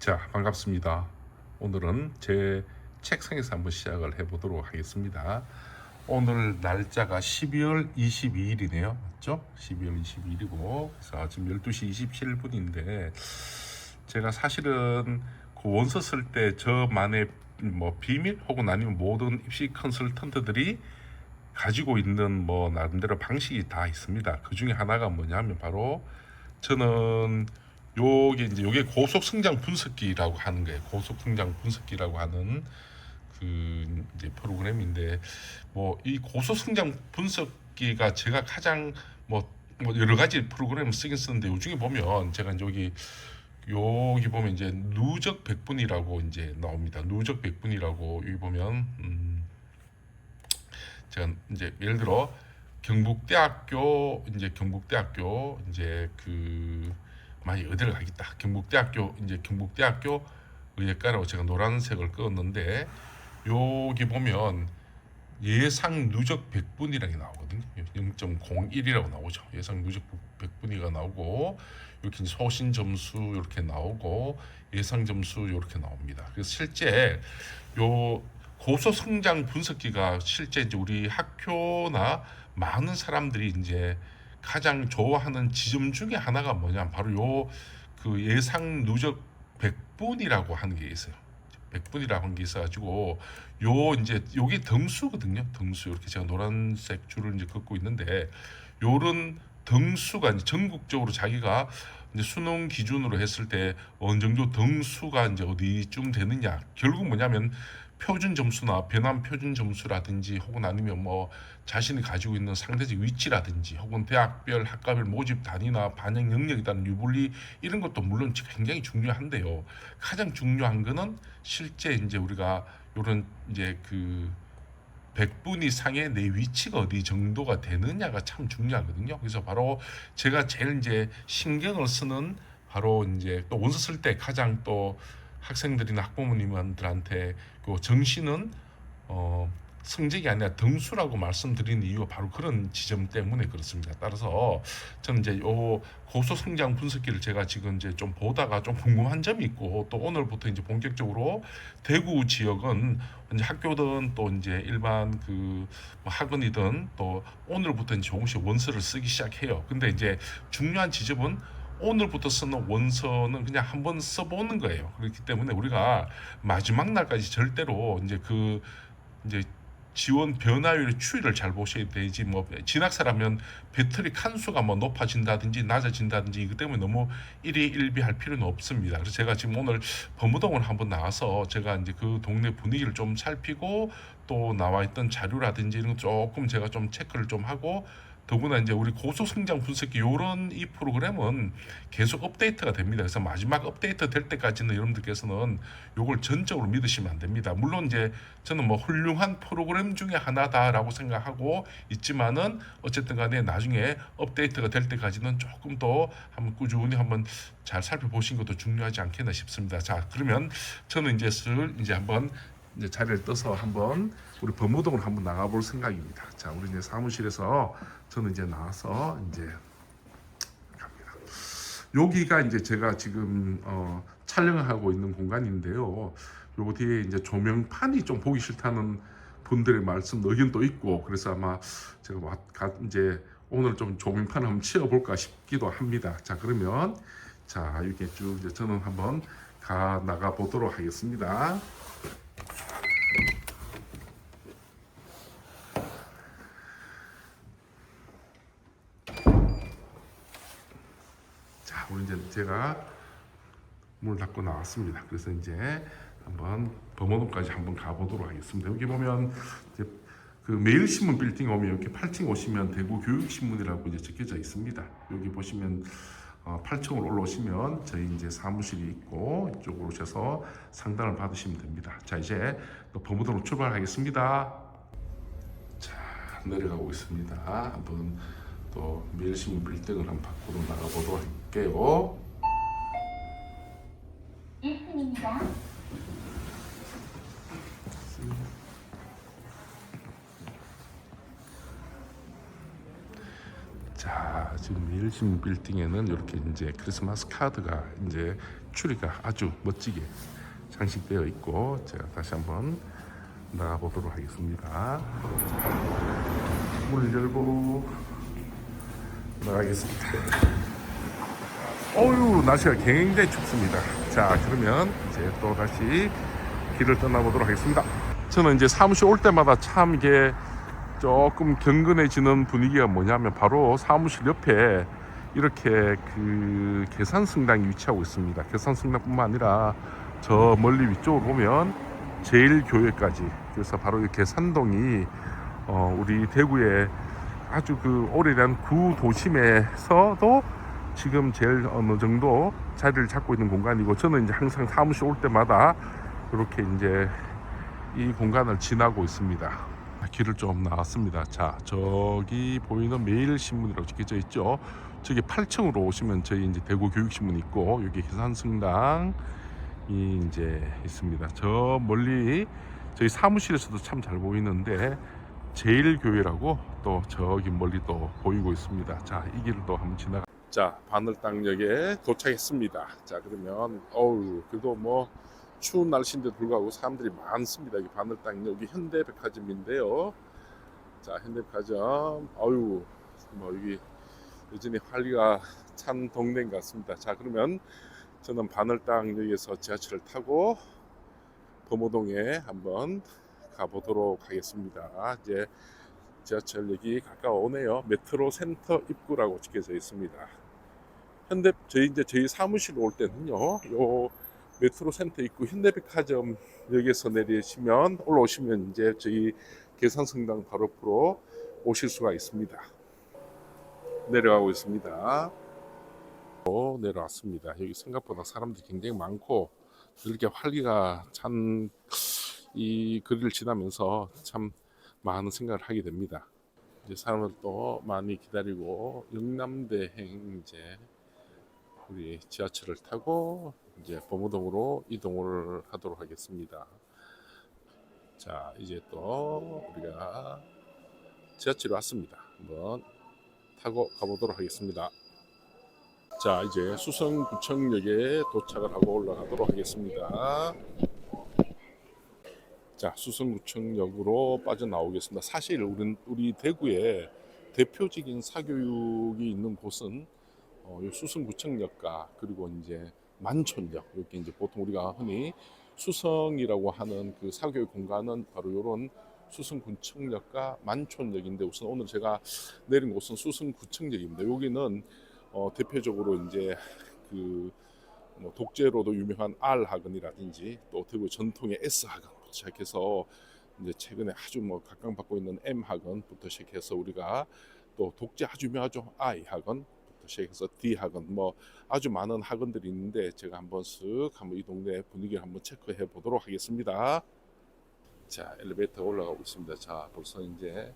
자, 반갑습니다. 오늘은 제 책상에서 한번 시작을 해보도록 하겠습니다. 오늘 날짜가 12월 22일이네요. 맞죠? 12월 22일이고, 그래서 지금 12시 27분인데, 제가 사실은 그 원서 쓸 때 저만의 뭐 비밀 혹은 아니면 모든 입시 컨설턴트들이 가지고 있는 뭐 나름대로 방식이 다 있습니다. 그 중에 하나가 뭐냐면 바로 저는 요게 고속 성장 분석기라고 하는 거예요. 고속 성장 분석기라고 하는 그 이제 프로그램인데 뭐 이 고속 성장 분석기가 제가 가장 뭐 여러 가지 프로그램을 쓰긴 쓰는데 요 중에 보면 제가 이제 여기 보면 이제 누적 백분이라고 이제 나옵니다. 누적 백분이라고 여기 보면 제가 이제 예를 들어 경북대학교 이제 그 만약 어디를 가겠다. 경북대학교 의예과라고 제가 노란색을 그었는데 여기 보면 예상 누적 100분이라는 게 나오거든요. 0.01이라고 나오죠. 예상 누적 100분위가 나오고 이렇게 소신 점수 이렇게 나오고 예상 점수 이렇게 나옵니다. 그래서 실제 요 고소 성장 분석기가 실제 이제 우리 학교나 많은 사람들이 이제 가장 좋아하는 지점 중에 하나가 뭐냐 바로 요 그 예상 누적 100분이라고 하는 게 있어요. 100분이라고 하는 게 있어가지고 요 이제 요게 등수거든요. 등수 이렇게 제가 노란색 줄을 이제 긋고 있는데 요런 등수가 이제 전국적으로 자기가 이제 수능 기준으로 했을 때 어느 정도 등수가 이제 어디쯤 되느냐 결국 뭐냐면 표준 점수나 변환 표준 점수라든지 혹은 아니면 뭐 자신이 가지고 있는 상대적 위치라든지 혹은 대학별 학과별 모집 단위나 반영 능력이라는 유불리 이런 것도 물론 굉장히 중요한데요. 가장 중요한 거는 실제 이제 우리가 요런 이제 그 100분 이상의 내 위치가 어디 정도가 되느냐가 참 중요하거든요. 그래서 바로 제가 제일 이제 신경을 쓰는 바로 이제 또 원서 쓸 때 가장 또 학생들이나 학부모님들한테 그 정시는 성적이 아니라 등수라고 말씀드리는 이유가 바로 그런 지점 때문에 그렇습니다. 따라서 저는 이제 요 고소 성장 분석기를 제가 지금 이제 좀 보다가 좀 궁금한 점이 있고 또 오늘부터 이제 본격적으로 대구 지역은 이제 학교든 또 이제 일반 그 학원이든 또 오늘부터 이제 조금씩 원서를 쓰기 시작해요. 근데 이제 중요한 지점은 오늘부터 쓰는 원서는 그냥 한번 써보는 거예요. 그렇기 때문에 우리가 마지막 날까지 절대로 이제 지원 변화율의 추이를 잘 보셔야 되지 뭐 진학사라면 배터리 칸수가 뭐 높아진다든지 낮아진다든지 이것 때문에 너무 일희일비할 필요는 없습니다. 그래서 제가 지금 오늘 범무동을 한번 나와서 제가 이제 그 동네 분위기를 좀 살피고 또 나와 있던 자료라든지 이런 거 조금 제가 좀 체크를 좀 하고 더구나 이제 우리 고속 성장 분석기 요런 이 프로그램은 계속 업데이트가 됩니다. 그래서 마지막 업데이트 될 때까지는 여러분들께서는 요걸 전적으로 믿으시면 안 됩니다. 물론 이제 저는 뭐 훌륭한 프로그램 중에 하나다라고 생각하고 있지만은 어쨌든 간에 나중에 업데이트가 될 때까지는 조금 더 한번 꾸준히 한번 잘 살펴보신 것도 중요하지 않겠나 싶습니다. 자, 그러면 저는 이제 한번 이제 자리를 떠서 한번 우리 법무동으로 한번 나가볼 생각입니다. 자, 우리 이제 사무실에서 저는 이제 나와서 이제 갑니다. 여기가 이제 제가 지금 촬영을 하고 있는 공간인데요. 요 뒤에 이제 조명판이 좀 보기 싫다는 분들의 말씀 의견도 있고 그래서 아마 제가 이제 오늘 좀 조명판 한번 치워볼까 싶기도 합니다. 자, 그러면 자 이렇게 쭉 이제 저는 한번 나가 보도록 하겠습니다. 자, 우리 이제 제가 문을 닫고 나왔습니다. 그래서 이제 한번 범어동까지 한번 가보도록 하겠습니다. 여기 보면 이제 그 매일신문 빌딩 오면 이렇게 8층 오시면 대구 교육신문이라고 이제 적혀져 있습니다. 여기 보시면 8층으로 올라오시면 저희 이제 사무실이 있고 이쪽으로 오셔서 상담을 받으시면 됩니다. 자, 이제 또 범어동으로 출발하겠습니다. 자, 내려가고 있습니다. 한번 또 매일신문 빌딩을 한번 밖으로 나가보도록 할게요. 1층입니다. 자, 지금 매일신문 빌딩에는 이렇게 이제 크리스마스 카드가 이제 추리가 아주 멋지게 장식되어 있고, 제가 다시 한번 나가 보도록 하겠습니다. 문을 열고 나가겠습니다. 어유, 날씨가 굉장히 춥습니다. 자, 그러면 이제 또 다시 길을 떠나보도록 하겠습니다. 저는 이제 사무실 올 때마다 참 이게 조금 경건해지는 분위기가 뭐냐면, 바로 사무실 옆에 이렇게 그 계산성당이 위치하고 있습니다. 계산성당뿐만 아니라 저 멀리 위쪽으로 보면 제일교회까지, 그래서 바로 이 계산동이 우리 대구의 아주 그 오래된 구도심에서도 지금 제일 어느 정도 자리를 잡고 있는 공간이고, 저는 이제 항상 사무실 올 때마다 이렇게 이제 이 공간을 지나고 있습니다. 길을 좀 나왔습니다. 자, 저기 보이는 매일신문이라고 적혀져 있죠. 저기 8층으로 오시면 저희 이제 대구교육신문이 있고, 여기 계산성당이 이제 있습니다. 저 멀리 저희 사무실에서도 참 잘 보이는데, 제일교회라고 또 저기 멀리 또 보이고 있습니다. 자, 이 길을 또 한번 지나가. 자, 바늘땅역에 도착했습니다. 자, 그러면 그래도 뭐 추운 날씨인데도 불구하고 사람들이 많습니다. 여기 바늘땅역이 현대백화점인데요. 자, 현대백화점, 뭐 여기 여전히 활기가 찬 동네인 것 같습니다. 자, 그러면 저는 바늘땅역에서 지하철을 타고 범호동에 한번 가보도록 하겠습니다. 이제 지하철역이 가까워오네요. 메트로 센터 입구라고 적혀져 있습니다. 저희 사무실 올 때는요, 요 메트로 센터 입구 현대백화점역에서 내리시면, 올라오시면 이제 저희 계산성당 바로 앞으로 오실 수가 있습니다. 내려가고 있습니다. 내려왔습니다. 여기 생각보다 사람들이 굉장히 많고, 이렇게 활기가 찬 이 거리를 지나면서 참 많은 생각을 하게 됩니다. 이제 사람들도 많이 기다리고, 영남대행 이제 우리 지하철을 타고 이제 범호동으로 이동을 하도록 하겠습니다. 자, 이제 또 우리가 지하철에 왔습니다. 한번 타고 가보도록 하겠습니다. 자, 이제 수성구청역에 도착을 하고 올라가도록 하겠습니다. 자, 수성구청역으로 빠져나오겠습니다. 사실 우리 대구에 대표적인 사교육이 있는 곳은 수성구청역과, 그리고 이제 만촌역, 이렇게 이제 보통 우리가 흔히 수성이라고 하는 그 사교육 공간은 바로 이런 수성구청역과 만촌역인데, 우선 오늘 제가 내린 곳은 수성구청역입니다. 여기는 대표적으로 이제 뭐 독재로도 유명한 R학원이라든지, 또 대구 전통의 S학원부터 시작해서 이제 최근에 아주 뭐 각광받고 있는 M학원부터 시작해서, 우리가 또 독재 아주 유명하죠, I학원부터 시작해서 D학원, 뭐 아주 많은 학원들이 있는데, 제가 한번 이 동네 분위기를 한번 체크해 보도록 하겠습니다. 자, 엘리베이터 올라가고 있습니다. 자, 벌써 이제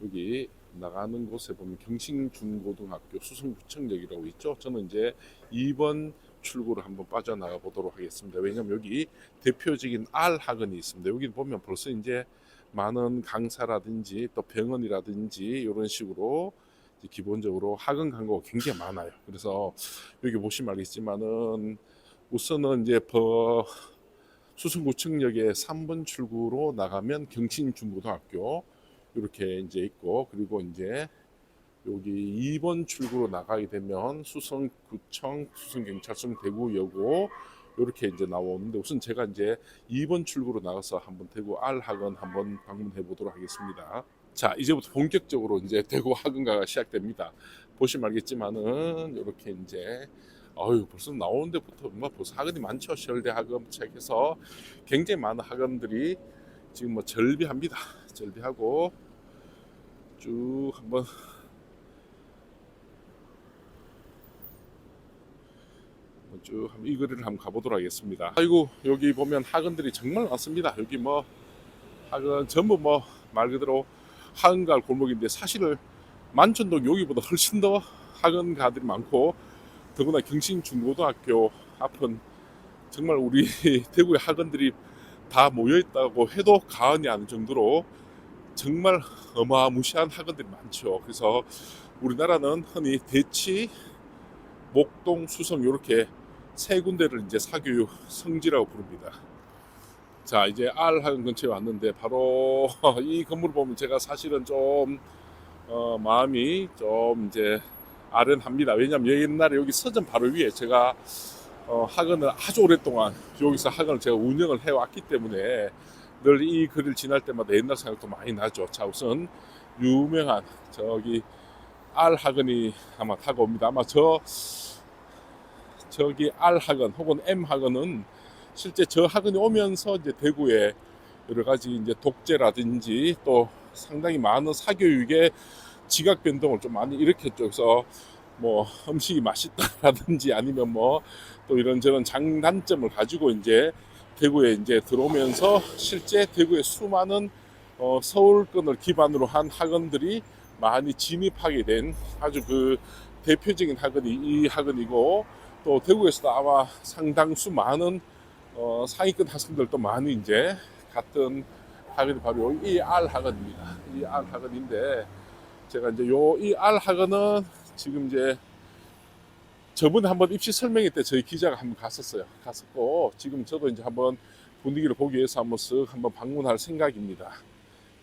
여기 나가는 곳에 보면 경신중고등학교 수성구청역이라고 있죠. 저는 이제 2번 출구를 한번 빠져나가 보도록 하겠습니다. 왜냐하면 여기 대표적인 R학원이 있습니다. 여기 보면 벌써 이제 많은 강사라든지 또 병원이라든지 이런 식으로 기본적으로 학원 광고가 굉장히 많아요. 그래서 여기 보시면 알겠지만은, 우선은 이제 수성구청역에 3번 출구로 나가면 경신중고등학교 이렇게 이제 있고, 그리고 이제 여기 2번 출구로 나가게 되면 수성구청, 수성경찰청, 대구여고 이렇게 이제 나오는데, 우선 제가 이제 2번 출구로 나가서 한번 대구 R학원 한번 방문해 보도록 하겠습니다. 자, 이제부터 본격적으로 이제 대구 학원가가 시작됩니다. 보시면 알겠지만은 이렇게 이제 벌써 나오는 데부터 뭐 벌써 학원이 많죠. 서울대 학원 시작해서 굉장히 많은 학원들이 지금 뭐 절비합니다. 절비하고 쭉 한번 이 거리를 한번 가보도록 하겠습니다. 아이고, 여기 보면 학원들이 정말 많습니다. 여기 뭐 학원 전부 뭐 말 그대로 학원가 골목인데, 사실 만촌동 여기보다 훨씬 더 학원가들이 많고, 더구나 경신중고등학교 앞은 정말 우리 대구의 학원들이 다 모여있다고 해도 과언이 아닐 정도로 정말 어마무시한 학원들이 많죠. 그래서 우리나라는 흔히 대치, 목동, 수성 이렇게 세 군데를 이제 사교육 성지라고 부릅니다. 자, 이제 R학원 근처에 왔는데 바로 이 건물을 보면 제가 사실은 좀 마음이 좀 이제 아련합니다. 왜냐하면 옛날에 여기 서점 바로 위에 제가 학원을 아주 오랫동안 여기서 학원을 제가 운영을 해왔기 때문에 늘 이 거리를 지날 때마다 옛날 생각도 많이 나죠. 자, 우선 유명한 저기 R 학원이 아마 다가옵니다. 아마 저기 R 학원 혹은 M 학원은 실제 저 학원이 오면서 이제 대구에 여러 가지 이제 독재라든지 또 상당히 많은 사교육의 지각 변동을 좀 많이 일으켰죠. 그래서 뭐 음식이 맛있다라든지 아니면 뭐 또 이런저런 장단점을 가지고 이제 대구에 이제 들어오면서 실제 대구의 수많은 서울권을 기반으로 한 학원들이 많이 진입하게 된 아주 그 대표적인 학원이 이 학원이고, 또 대구에서도 아마 상당수 많은 상위권 학생들도 많이 이제 갔던 학원이 바로 이 R 학원입니다. 이 R 학원인데 제가 이제 이 R 학원은 지금 이제 저번에 한번 입시 설명회 때 저희 기자가 한번 갔었고, 지금 저도 이제 한번 분위기를 보기 위해서 한번 방문할 생각입니다.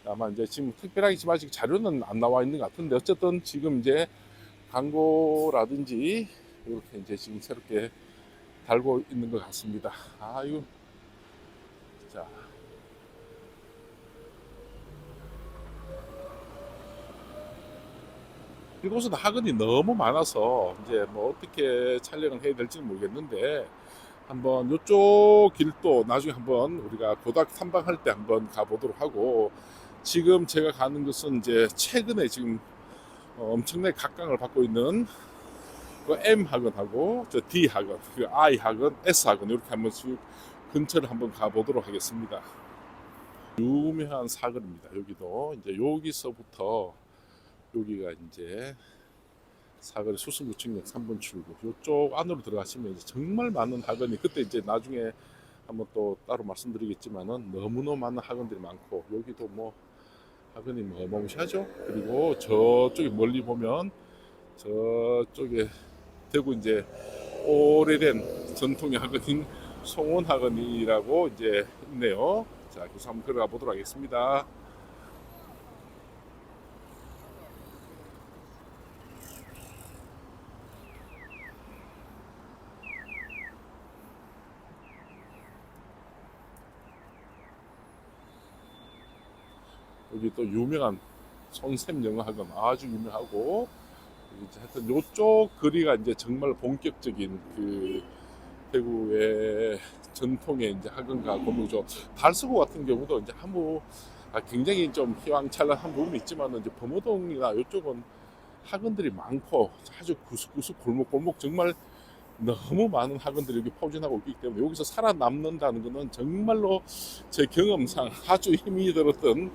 아마 이제 지금 특별하게 지금 아직 자료는 안 나와 있는 것 같은데, 어쨌든 지금 이제 광고라든지 이렇게 이제 지금 새롭게 달고 있는 것 같습니다. 아유, 자. 이곳은 학원이 너무 많아서 이제 뭐 어떻게 촬영을 해야 될지는 모르겠는데, 한번 이쪽 길도 나중에 한번 우리가 고등학교 탐방할 때 한번 가보도록 하고, 지금 제가 가는 것은 이제 최근에 지금 엄청나게 각광을 받고 있는 그 M 학원하고 저 D 학원, 그 I 학원, S 학원 이렇게 한번 쭉 근처를 한번 가보도록 하겠습니다. 유명한 사거리입니다. 여기도 이제 여기서부터 여기가 이제 사거리 수성구청역 3번 출구, 이쪽 안으로 들어가시면 이제 정말 많은 학원이, 그때 이제 나중에 한번 또 따로 말씀드리겠지만은 너무너무 많은 학원들이 많고, 여기도 뭐 학원이 뭐 어마무시하죠. 그리고 저쪽에 멀리 보면 저쪽에 대구 이제 오래된 전통의 학원인 송원학원이라고 이제 있네요. 자, 그래서 한번 들어가 보도록 하겠습니다. 여기 또 유명한 손샘영어학원 아주 유명하고, 이제 하여튼 요쪽 거리가 이제 정말 본격적인 그 대구의 전통의 이제 학원과 고무죠. 달서구 같은 경우도 이제 굉장히 좀 휘황찬란한 부분이 있지만, 이제 범어동이나 이쪽은 학원들이 많고 아주 구석구석 골목골목 정말 너무 많은 학원들이 여기 포진하고 있기 때문에 여기서 살아남는다는 것은 정말로 제 경험상 아주 힘이 들었던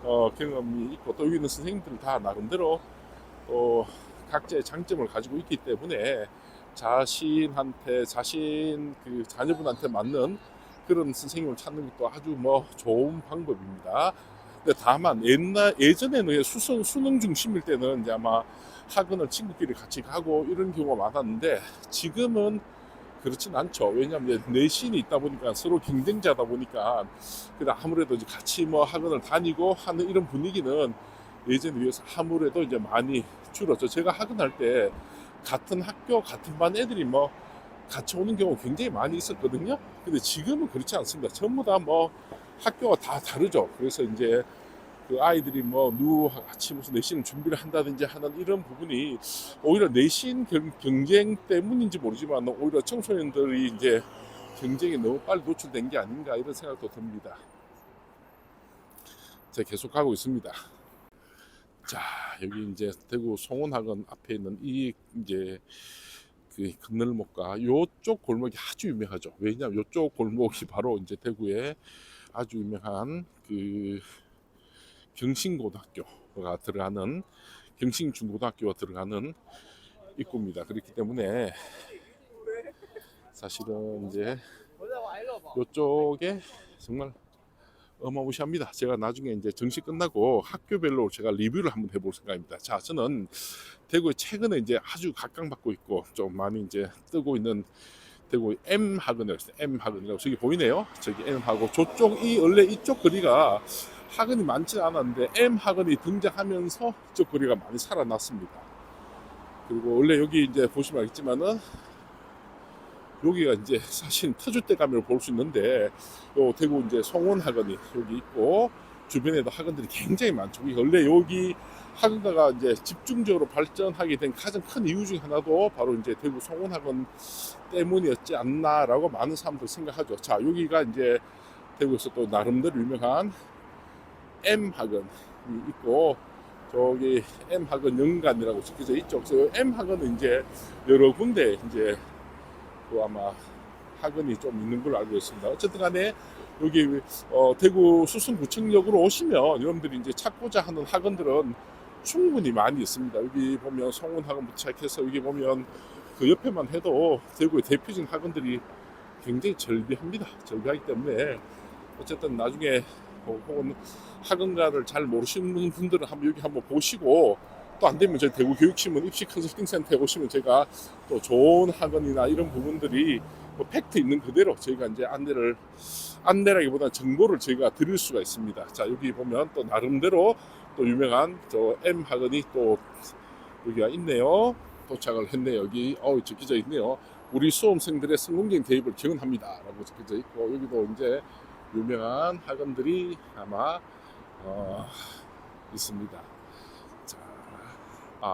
경험이 있고, 또 여기 있는 선생님들 다 나름대로 또 각자의 장점을 가지고 있기 때문에 자신 그 자녀분한테 맞는 그런 선생님을 찾는 것도 아주 뭐 좋은 방법입니다. 근데 다만 예전에는 수능 중심일 때는 이제 아마 학원을 친구끼리 같이 가고 이런 경우가 많았는데, 지금은 그렇진 않죠. 왜냐하면 내신이 있다 보니까 서로 경쟁자다 보니까 아무래도 이제 같이 뭐 학원을 다니고 하는 이런 분위기는 예전에 비해서 아무래도 이제 많이 줄었죠. 제가 학원할 때 같은 학교 같은 반 애들이 뭐 같이 오는 경우 굉장히 많이 있었거든요. 근데 지금은 그렇지 않습니다. 전부 다 뭐 학교가 다 다르죠. 그래서 이제 그 아이들이 뭐 누구와 같이 무슨 내신 준비를 한다든지 하는 이런 부분이 오히려 내신 경쟁 때문인지 모르지만 오히려 청소년들이 이제 경쟁에 너무 빨리 노출된 게 아닌가 이런 생각도 듭니다. 제가 계속 가고 있습니다. 자, 여기 이제 대구 송원학원 앞에 있는 이 이제 그 건널목과 요쪽 골목이 아주 유명하죠. 왜냐하면 요쪽 골목이 바로 이제 대구에 아주 유명한 그 경신고등학교가 들어가는, 경신중고등학교가 들어가는 입구입니다. 그렇기 때문에 사실은 이제 이쪽에 정말 어마무시합니다. 제가 나중에 이제 정시 끝나고 학교별로 제가 리뷰를 한번 해볼 생각입니다. 자, 저는 대구에 최근에 이제 아주 각광받고 있고 좀 많이 이제 뜨고 있는 대구 M학원이라고 있어요. M학원이라고 저기 보이네요. 저기 M하고 저쪽이 원래 이쪽 거리가 학원이 많지는 않았는데 M학원이 등장하면서 이쪽 거리가 많이 살아났습니다. 그리고 원래 여기 이제 보시면 알겠지만은 여기가 이제 사실 터줏대감으로 볼 수 있는데 요 대구 이제 송원학원이 여기 있고 주변에도 학원들이 굉장히 많죠. 원래 여기 학원가가 이제 집중적으로 발전하게 된 가장 큰 이유 중 하나도 바로 이제 대구 송원학원 때문이었지 않나라고 많은 사람들 생각하죠. 자, 여기가 이제 대구에서 또 나름대로 유명한 M학원이 있고 저기 M학원 연간이라고 적혀져 있죠. 그래서 M학원은 이제 여러 군데 이제 그 아마 학원이 좀 있는 걸로 알고 있습니다. 어쨌든 간에 여기 대구 수성구청역으로 오시면 여러분들이 이제 찾고자 하는 학원들은 충분히 많이 있습니다. 여기 보면 송원학원부터 시작해서 여기 보면 그 옆에만 해도 대구의 대표적인 학원들이 굉장히 절비합니다. 절비하기 때문에 어쨌든 나중에 혹은 학원가를 잘 모르시는 분들은 한번 여기 한번 보시고 또 안 되면 저희 대구 교육신문 입시 컨설팅 센터에 오시면 제가 또 좋은 학원이나 이런 부분들이 뭐 팩트 있는 그대로 저희가 이제 안내라기보다 정보를 저희가 드릴 수가 있습니다. 자, 여기 보면 또 나름대로 또 유명한 저 M 학원이 또 여기가 있네요. 도착을 했네요. 여기 적혀져 있네요. 우리 수험생들의 성공적인 대입을 기원합니다 라고 적혀져 있고 여기도 이제 유명한 학원들이 아마 있습니다. 자,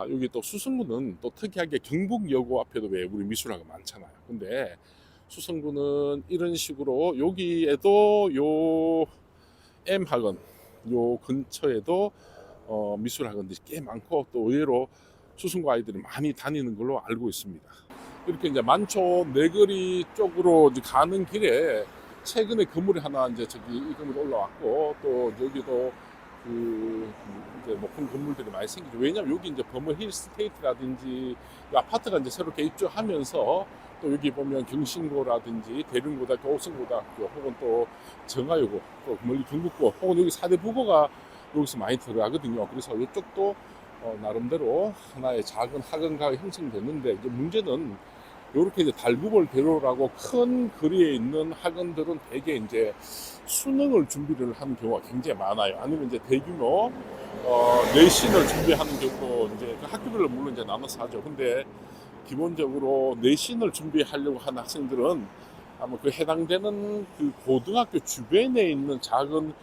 여기 또 수성구는 또 특이하게 경북여고 앞에도 왜 우리 미술학원 많잖아요. 근데 수성구는 이런 식으로 여기에도 요 M학원 요 근처에도 미술학원들이 꽤 많고 또 의외로 수성구 아이들이 많이 다니는 걸로 알고 있습니다. 이렇게 이제 만촌 내거리 쪽으로 이제 가는 길에 최근에 건물이 하나 이제 저기 이 건물 올라왔고 또 여기도 그 이제 높은 건물들이 많이 생기죠. 왜냐면 여기 이제 버머힐 스테이트라든지 아파트가 이제 새롭게 입주하면서 또 여기 보면 경신고라든지 대륜고등학교, 옥성고등학교 혹은 또 정하여고 또 멀리 경북고 혹은 여기 사대부고가 여기서 많이 들어가거든요. 그래서 이쪽도 나름대로 하나의 작은 학원가가 형성됐는데 이제 문제는 이렇게 이제 달구벌대로라고 큰 거리에 있는 학원들은 대개 이제 수능을 준비를 하는 경우가 굉장히 많아요. 아니면 이제 대규모 내신을 준비하는 경우도 이제 그 학교별로 물론 이제 나눠서 하죠. 근데 기본적으로 내신을 준비하려고 하는 학생들은 아마 그 해당되는 그 고등학교 주변에 있는 작은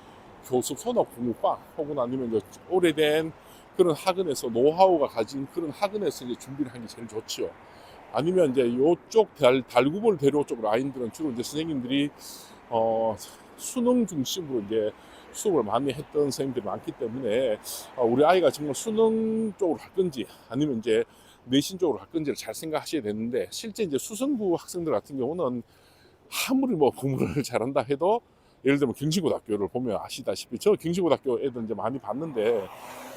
교습 소나 공부방 혹은 아니면 이제 오래된 그런 학원에서 노하우가 가진 그런 학원에서 이제 준비를 하는 게 제일 좋지요. 아니면 이제 요쪽 달구벌 대로 쪽 라인들은 주로 이제 선생님들이 수능 중심으로 이제 수업을 많이 했던 선생님들이 많기 때문에 우리 아이가 정말 수능 쪽으로 할 건지 아니면 이제 내신 쪽으로 할 건지를 잘 생각하셔야 되는데 실제 이제 수성구 학생들 같은 경우는 아무리 뭐 공부를 잘한다 해도 예를 들면 경신고등학교를 보면 아시다시피 저 경신고등학교 애들 이제 많이 봤는데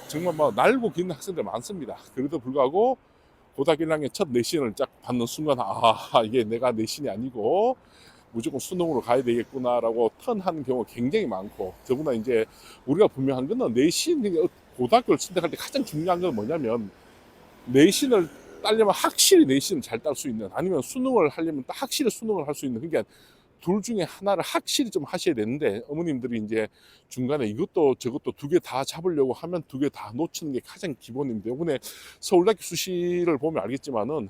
정말 뭐 날고 기는 학생들 많습니다. 그래도 불구하고 고등학교 1학년 첫 내신을 딱 받는 순간 이게 내가 내신이 아니고 무조건 수능으로 가야 되겠구나라고 턴하는 경우가 굉장히 많고 더구나 이제 우리가 분명한 거는 내신 고등학교를 선택할 때 가장 중요한 건 뭐냐면 내신을 따려면 확실히 내신을 잘 딸 수 있는 아니면 수능을 하려면 확실히 수능을 할 수 있는 그러니까 둘 중에 하나를 확실히 좀 하셔야 되는데 어머님들이 이제 중간에 이것도 저것도 두 개 다 잡으려고 하면 두 개 다 놓치는 게 가장 기본입니다. 이번에 서울대학교 수시를 보면 알겠지만은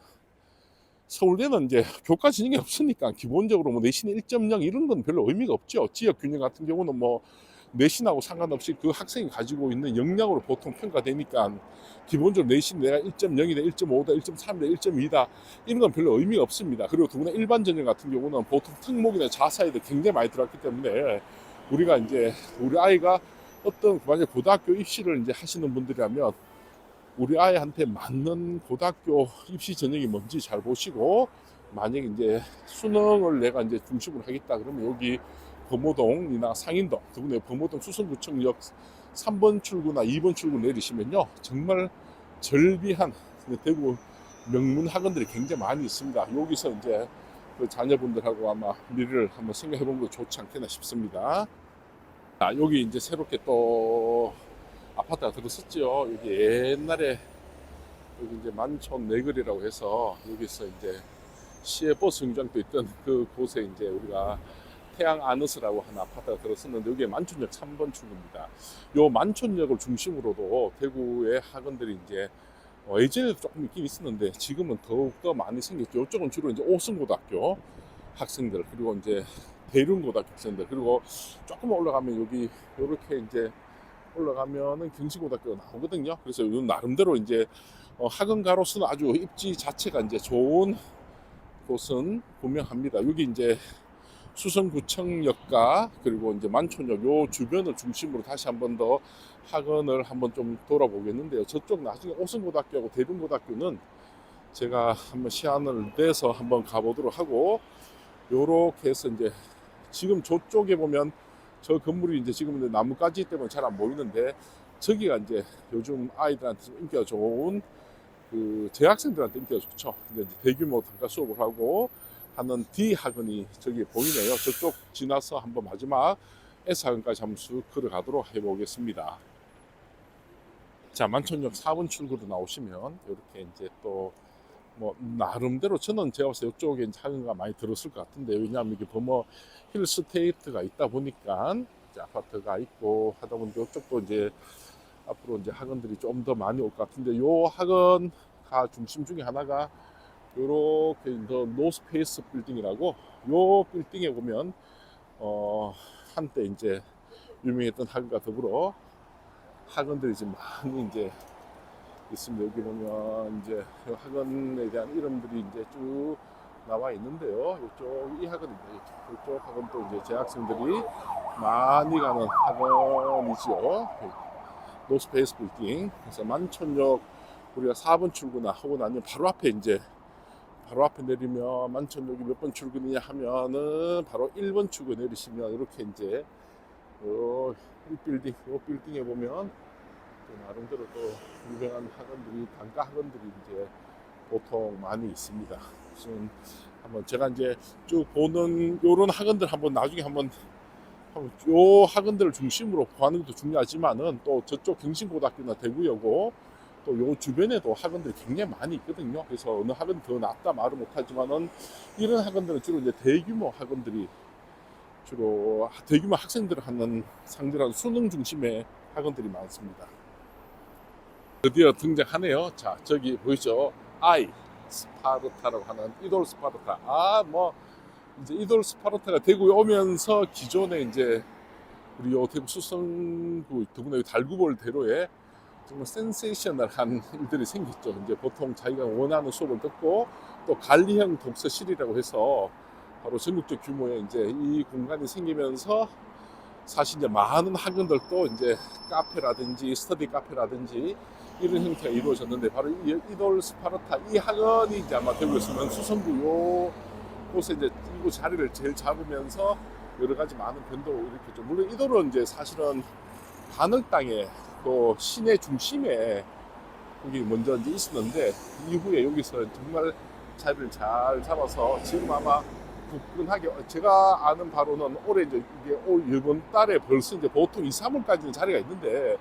서울대는 이제 교과 진영이 없으니까 기본적으로 뭐 내신 1.0 이런 건 별로 의미가 없죠. 지역 균형 같은 경우는 뭐 내신하고 상관없이 그 학생이 가지고 있는 역량으로 보통 평가되니까 기본적으로 내신 내가 1.0이다, 1.5다, 1.3이다, 1.2다 이런 건 별로 의미가 없습니다. 그리고 더구나 일반 전형 같은 경우는 보통 특목이나 자사에도 굉장히 많이 들어갔기 때문에 우리가 이제 우리 아이가 어떤 만약 고등학교 입시를 이제 하시는 분들이라면 우리 아이한테 맞는 고등학교 입시 전형이 뭔지 잘 보시고 만약에 이제 수능을 내가 이제 중심으로 하겠다 그러면 여기 범호동이나 상인동, 더구나 범호동 수성구청역 3번 출구나 2번 출구 내리시면요 정말 절비한 대구 명문 학원들이 굉장히 많이 있습니다. 여기서 이제 그 자녀분들하고 아마 미래를 한번 생각해 보는 거 좋지 않겠나 싶습니다. 여기 이제 새롭게 또 아파트가 들었었죠. 여기 옛날에 여기 이제 만촌 내거리라고 해서 여기서 이제 시외 버스 정류장도 있던 그 곳에 이제 우리가 태양 아너스라고 하는 아파트가 들었었는데 여기에 만촌역 3번 출구입니다. 요 만촌역을 중심으로도 대구의 학원들이 이제 예전에도 조금 있긴 있었는데 지금은 더욱더 많이 생겼죠. 이쪽은 주로 이제 오승고등학교 학생들, 그리고 이제 대륜고등학교 학생들, 그리고 조금 올라가면 여기 이렇게 이제 올라가면은 경신고등학교가 나오거든요. 그래서 요 나름대로 이제 학원가로서는 아주 입지 자체가 이제 좋은 곳은 분명합니다. 여기 이제 수성구청역과 그리고 이제 만촌역 요 주변을 중심으로 다시 한번 더 학원을 한번 좀 돌아보겠는데요. 저쪽 나중에 오성고등학교하고 대륜고등학교는 제가 한번 시간을 내서 한번 가보도록 하고, 요렇게 해서 이제 지금 저쪽에 보면 저 건물이 이제 지금 나뭇가지 때문에 잘 안 보이는데 저기가 이제 요즘 아이들한테 좀 인기가 좋은 그 재학생들한테 인기가 좋죠. 이제 대규모 단과 수업을 하고 하는 D 학원이 저기 보이네요. 저쪽 지나서 한번 마지막 S 학원까지 한번 쑥 걸어가도록 해보겠습니다. 자, 만촌역 4번 출구로 나오시면 이렇게 이제 또 뭐 나름대로 저는 제가 봤을 때 이쪽에 학원가 많이 들었을 것 같은데, 왜냐하면 이게 버머 힐스테이트가 있다 보니까 이제 아파트가 있고 하다 보니까 이쪽도 이제 앞으로 이제 학원들이 좀 더 많이 올 것 같은데, 요 학원가 중심 중에 하나가 요렇게 더 노스페이스 빌딩이라고, 요 빌딩에 보면 한때 이제 유명했던 학원과 더불어 학원들이 지금 많이 이제 있습니다. 여기 보면 이제 학원에 대한 이름들이 이제 쭉 나와 있는데요. 이쪽 이 학원입니다. 이쪽 학원도 이제 재학생들이 많이 가는 학원이죠. 노스페이스 빌딩. 그래서 만촌역 우리가 4번 출구나 하고 나면 바로 앞에 이제 바로 앞에 내리면 만촌역이 몇 번 출구냐 하면은 바로 1번 출구 내리시면 이렇게 이제 이 빌딩, 이 빌딩에 보면 나름대로 또 유명한 학원들이, 단과 학원들이 이제 보통 많이 있습니다. 무슨 한번 제가 이제 쭉 보는 요런 학원들 한번 나중에 한번 요 학원들을 중심으로 보는 것도 중요하지만은 또 저쪽 경신고등학교나 대구여고 또 요 주변에도 학원들이 굉장히 많이 있거든요. 그래서 어느 학원 더 낫다 말을 못하지만은 이런 학원들은 주로 이제 대규모 학원들이 주로 대규모 학생들을 하는 상대로 수능 중심의 학원들이 많습니다. 드디어 등장하네요. 자, 저기 보이죠? I 스파르타라고 하는 이돌 스파르타. 뭐 이제 이돌 스파르타가 대구에 오면서 기존에 이제 우리 요 대구 수성구 더구나 달구볼 대로에 정말 센세이셔널한 일들이 생겼죠. 이제 보통 자기가 원하는 수업을 듣고 또 관리형 독서실이라고 해서 바로 전국적 규모의 이제 이 공간이 생기면서 사실 이제 많은 학원들도 이제 카페라든지 스터디 카페라든지 이런 형태가 이루어졌는데, 바로 이돌 스파르타 이 학원이 이제 아마 대구였으면 수성구 요 곳에 이제 이곳 자리를 제일 잡으면서 여러 가지 많은 변동을 일으켰죠. 물론 이돌은 이제 사실은 하늘 땅에 또 시내 중심에 거기 먼저 이제 있었는데 이후에 여기서 정말 자리를 잘 잡아서 지금 아마 굳건하게, 제가 아는 바로는 올해 이제 이게 이번 달에 벌써 이제 보통 2, 3월까지는 자리가 있는데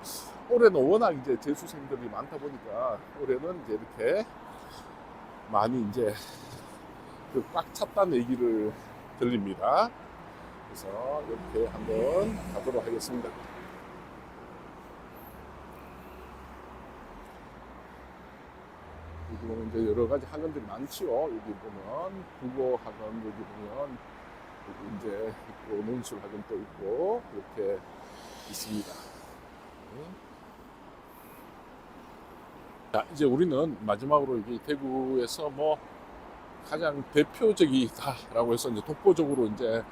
올해는 워낙 이제 재수생들이 많다 보니까 올해는 이제 이렇게 많이 이제 꽉 찼다는 얘기를 들립니다. 그래서 이렇게 한번 가도록 하겠습니다. 여기 보면 이제 여러 가지 학원들이 많지요. 여기 보면 국어 학원, 여기 보면 여기 이제 있고 논술 학원도 있고 이렇게 있습니다. 자, 이제 우리는 마지막으로 이게 대구에서 뭐 가장 대표적이다라고 해서 이제 독보적으로 이제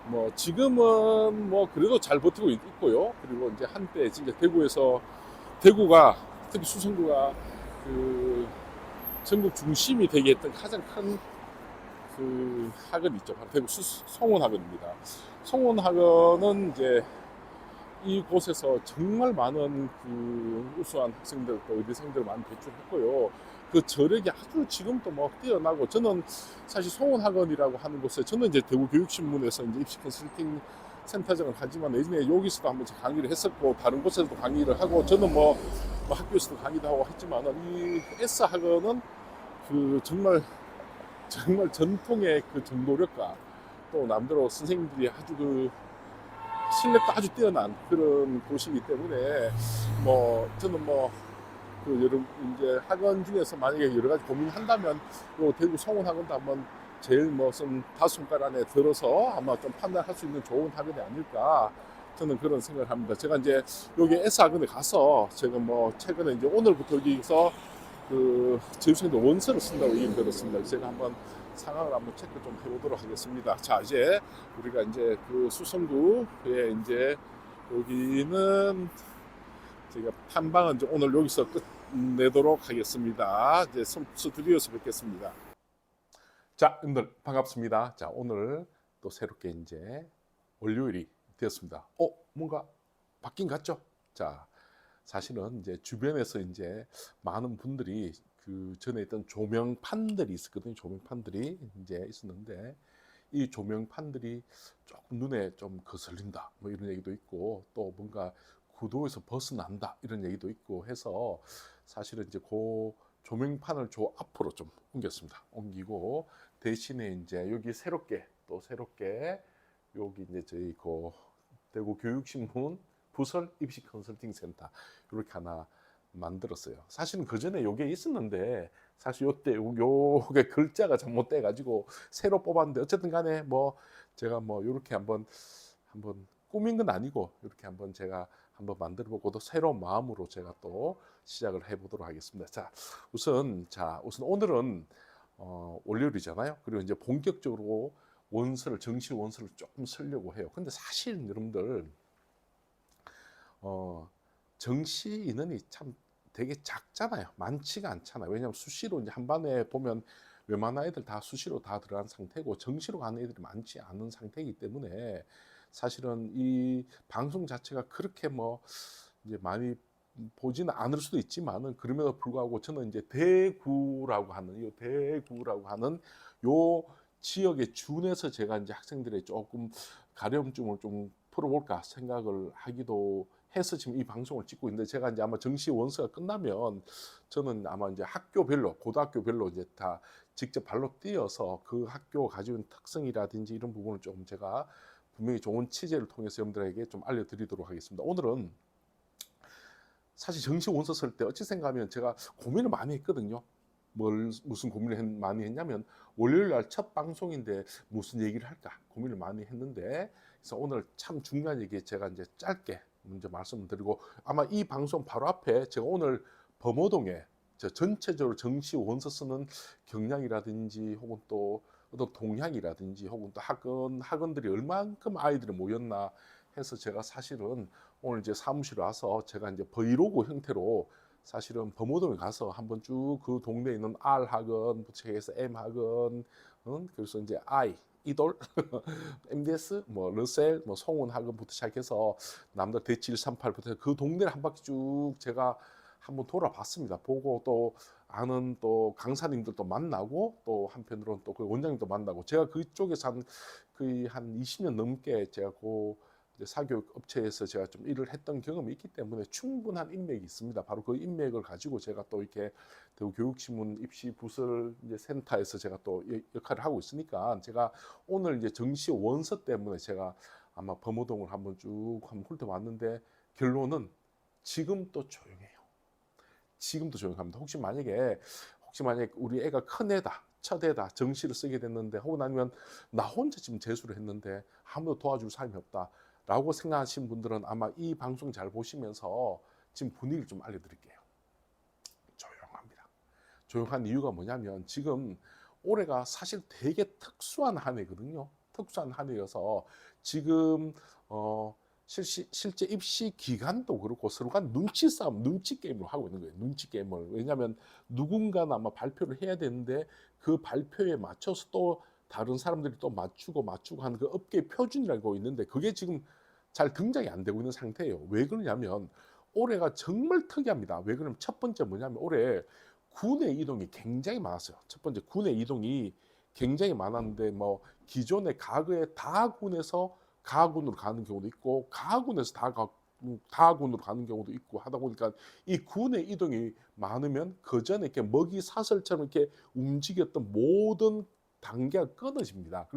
뭐 지금은 뭐 그래도 잘 버티고 있고요. 그리고 이제 한때 진짜 대구가 특히 수성구가 그 전국 중심이 되게 했던 가장 큰 그 학원이 있죠. 바로 대구 성원학원입니다. 성원학원은 이제 이곳에서 정말 많은 그 우수한 학생들 또 의대생들을 많이 배출했고요. 그 저력이 아주 지금도 뭐 뛰어나고, 저는 사실 성원학원이라고 하는 곳에 저는 이제 대구교육신문에서 이제 입시 컨설팅 센터장을 하지만 예전에 여기서도 한번 강의를 했었고 다른 곳에서도 강의를 하고 저는 뭐 학교에서도 강의도 하고 했지만 이 S학원은 그 정말 정말 전통의 그 정도력과 또 남대로 선생님들이 아주 그 실력도 아주 뛰어난 그런 곳이기 때문에 뭐 저는 뭐 그 여러 이제 학원 중에서 만약에 여러 가지 고민한다면 요 대구 성원학원도 한번 제일 뭐좀 다섯 손가락 안에 들어서 아마 좀 판단할 수 있는 좋은 학원이 아닐까 저는 그런 생각을 합니다. 제가 이제 여기 S학원에 가서 제가 뭐 최근에 이제 오늘부터 여기서 그 재수생들 원서를 쓴다고 얘기 들었습니다. 제가 한번 상황을 한번 체크 좀 해보도록 하겠습니다. 자, 이제 우리가 이제 그 수성구에 이제 여기는 제가 탐방은 이제 오늘 여기서 끝내도록 하겠습니다. 이제 스튜디오에서 뵙겠습니다. 자, 여러분들 반갑습니다. 자, 오늘 또 새롭게 이제 월요일이 되었습니다. 뭔가 바뀐 것 같죠? 자, 사실은 이제 주변에서 이제 많은 분들이 그 전에 있던 조명판들이 있었거든요. 조명판들이 이제 있었는데 이 조명판들이 조금 눈에 좀 거슬린다. 뭐 이런 얘기도 있고 또 뭔가 구도에서 벗어난다. 이런 얘기도 있고 해서 사실은 이제 그 조명판을 저 앞으로 좀 옮겼습니다. 옮기고 대신에 이제 여기 새롭게 여기 이제 저희 그 대구 교육신문 부설 입시 컨설팅 센터 이렇게 하나 만들었어요. 사실은 그 전에 요게 있었는데 사실 요때 요게 글자가 잘못돼 가지고 새로 뽑았는데 어쨌든 간에 뭐 제가 뭐 요렇게 한번 꾸민 건 아니고 이렇게 한번 제가 한번 만들어 보고 또 새로운 마음으로 제가 또 시작을 해 보도록 하겠습니다. 우선 오늘은 월요일이잖아요. 그리고 이제 본격적으로 정식 원서를 조금 쓰려고 해요. 근데 사실 여러분들 정시 인원이 참 되게 작잖아요. 많지가 않잖아요. 왜냐하면 수시로 이제 한 반에 보면 웬만한 애들 다 수시로 다 들어간 상태고 정시로 가는 애들이 많지 않은 상태이기 때문에 사실은 이 방송 자체가 그렇게 뭐 이제 많이 보지는 않을 수도 있지만은 그럼에도 불구하고 저는 이제 대구라고 하는 요 지역에 준해서 제가 이제 학생들의 조금 가려움증을 좀 풀어볼까 생각을 하기도 해서 지금 이 방송을 찍고 있는데 제가 이제 아마 정시 원서가 끝나면 저는 아마 이제 고등학교별로 이제 다 직접 발로 뛰어서 그 학교가 가지고 있는 특성이라든지 이런 부분을 좀 제가 분명히 좋은 취재를 통해서 여러분들에게 좀 알려드리도록 하겠습니다. 오늘은 사실 정시 원서 쓸 때 어찌 생각하면 제가 고민을 많이 했거든요. 무슨 고민을 많이 했냐면 월요일 날 첫 방송인데 무슨 얘기를 할까 고민을 많이 했는데 그래서 오늘 참 중요한 얘기 제가 이제 짧게 먼저 말씀드리고 아마 이 방송 바로 앞에 제가 오늘 범어동에 전체적으로 정시 원서 쓰는 경향이라든지 혹은 또 어떤 동향이라든지 혹은 또 학원들이 얼만큼 아이들이 모였나 해서 제가 사실은 오늘 이제 사무실에 와서 제가 이제 브이로그 형태로 사실은 범어동에 가서 한번 쭉 그 동네에 있는 R 학원부터 해서 M 학원, 그래서 이제 이돌, MDS, 뭐 르셀, 뭐 송원 학원부터 시작해서 남들 대치 138부터 그 동네를 한 바퀴 쭉 제가 한번 돌아봤습니다. 보고 또 아는 또 강사님들도 만나고 또 한편으로는 또 그 원장님도 만나고 제가 그쪽에서 거의 한 20년 넘게 제가 그 사교육 업체에서 제가 좀 일을 했던 경험이 있기 때문에 충분한 인맥이 있습니다. 바로 그 인맥을 가지고 제가 또 이렇게 대구 교육신문 입시 부설 이제 센터에서 제가 또 역할을 하고 있으니까 제가 오늘 이제 정시 원서 때문에 제가 아마 범어동을 한번 쭉 한번 훑어봤는데 결론은 지금 또 조용해요. 지금도 조용합니다. 혹시 만약에 우리 애가 큰 애다, 첫 애다, 정시를 쓰게 됐는데 혹은 아니면 나 혼자 지금 재수를 했는데 아무도 도와줄 사람이 없다. 라고 생각하시는 분들은 아마 이 방송 잘 보시면서 지금 분위기를 좀 알려드릴게요. 조용합니다. 조용한 이유가 뭐냐면 지금 올해가 사실 되게 특수한 한 해거든요. 특수한 한 해여서 지금 실제 입시 기간도 그렇고 서로 간 눈치 싸움, 눈치 게임을 하고 있는 거예요. 눈치 게임을. 왜냐하면 누군가는 아마 발표를 해야 되는데 그 발표에 맞춰서 또 다른 사람들이 또 맞추고 하는 그 업계 표준이라고 있는데 그게 지금 잘 등장이 안 되고 있는 상태예요. 왜 그러냐면 올해가 정말 특이합니다. 왜 그러냐면 첫 번째 뭐냐면 올해 군의 이동이 굉장히 많았어요. 첫 번째 군의 이동이 굉장히 많았는데 뭐 기존의 과거의 다군에서 가군으로 가는 경우도 있고 가군에서 다군으로 가는 경우도 있고 하다 보니까 이 군의 이동이 많으면 그 전에 이렇게 먹이 사슬처럼 이렇게 움직였던 모든 단계가 끊어집니다.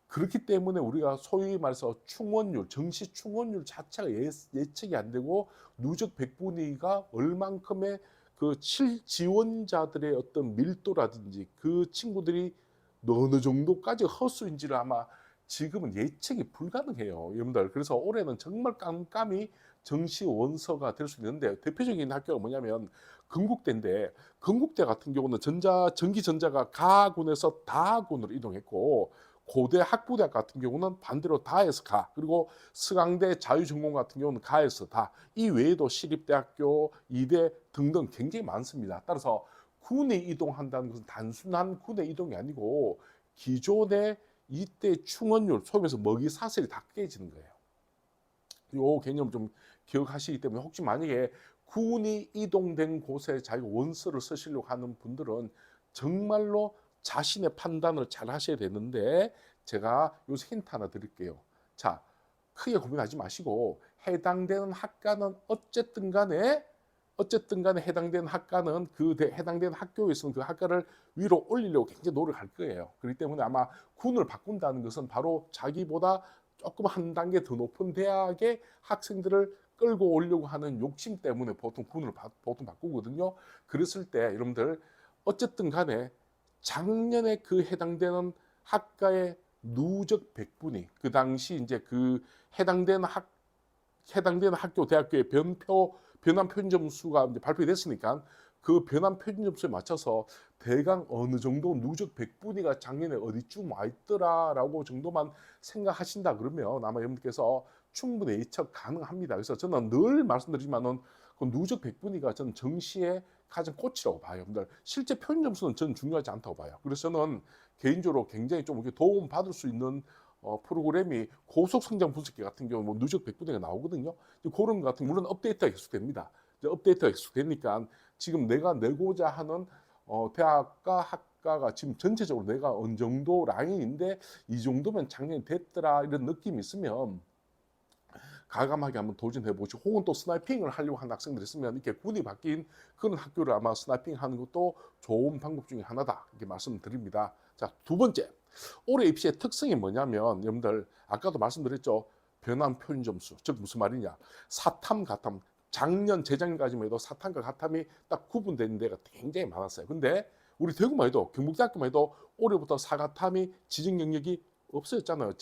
그렇기 때문에 우리가 소위 말해서 충원율, 정시 충원율 자체가 예측이 안 되고 누적 백분위가 얼만큼의 그 실지원자들의 어떤 밀도라든지 그 친구들이 어느 정도까지 허수인지를 아마 지금은 예측이 불가능해요, 여러분들. 그래서 올해는 정말 깜깜이 정시 원서가 될 수 있는데 대표적인 학교가 뭐냐면 건국대인데 건국대 같은 경우는 전기전자가 가군에서 다군으로 이동했고 고대 학부대학 같은 경우는 반대로 다에서 가, 그리고 서강대 자유전공 같은 경우는 가에서 다, 이 외에도 시립대학교, 이대 등등 굉장히 많습니다. 따라서 군에 이동한다는 것은 단순한 군의 이동이 아니고 기존의 이때 충원율, 소위 말해서 먹이 사슬이 다 깨지는 거예요. 이 개념을 좀 기억하시기 때문에 혹시 만약에 군이 이동된 곳에 자기가 원서를 쓰시려고 하는 분들은 정말로 자신의 판단을 잘 하셔야 되는데, 제가 요새 힌트 하나 드릴게요. 자, 크게 고민하지 마시고 해당되는 학과는 어쨌든 간에 해당되는 학과는 해당되는 학교에서는 그 학과를 위로 올리려고 굉장히 노력할 거예요. 그렇기 때문에 아마 군을 바꾼다는 것은 바로 자기보다 조금 한 단계 더 높은 대학의 학생들을 끌고 오려고 하는 욕심 때문에 보통 군을 보통 바꾸거든요. 그랬을 때 여러분들 어쨌든 간에 작년에 그 해당되는 학과의 누적 백분위, 그 당시 이제 그 해당되는 학교 대학교의 변환 표준점수가 이제 발표됐으니까 그 변환 표준점수에 맞춰서 대강 어느 정도 누적 백분위가 작년에 어디쯤 와 있더라라고 정도만 생각하신다 그러면 아마 여러분께서 충분히 예측 가능합니다. 그래서 저는 늘 말씀드리지만은 그 누적 백분위가 저는 정시의 가장 꽃이라고 봐요. 여러분들 실제 표준 점수는 저는 중요하지 않다고 봐요. 그래서 저는 개인적으로 굉장히 좀 이렇게 도움 받을 수 있는 프로그램이 고속 성장 분석기 같은 경우 뭐 누적 백분위가 나오거든요. 그런 것 같은 물론 업데이트가 계속됩니다. 업데이트가 계속되니까 지금 내가 내고자 하는 대학과 학과가 지금 전체적으로 내가 어느 정도 라인인데 이 정도면 작년에 됐더라 이런 느낌이 있으면 과감하게 한번 도전해 보시고, 혹은 또 스나이핑을 하려고 하는 학생들이 있으면 이렇게 군이 바뀐 그런 학교를 아마 스나이핑 하는 것도 좋은 방법 중에 하나다 이렇게 말씀드립니다. 자, 두 번째, 올해 입시의 특성이 뭐냐면 여러분들 아까도 말씀드렸죠. 변환 표준 점수, 즉 무슨 말이냐, 사탐 가탐, 작년 재작년까지만 해도 사탐과 가탐이 딱 구분되는 데가 굉장히 많았어요. 근데 우리 대구만 해도 경북대학교만 해도 올해부터 사가탐이 지정 영역이 없어졌잖아요.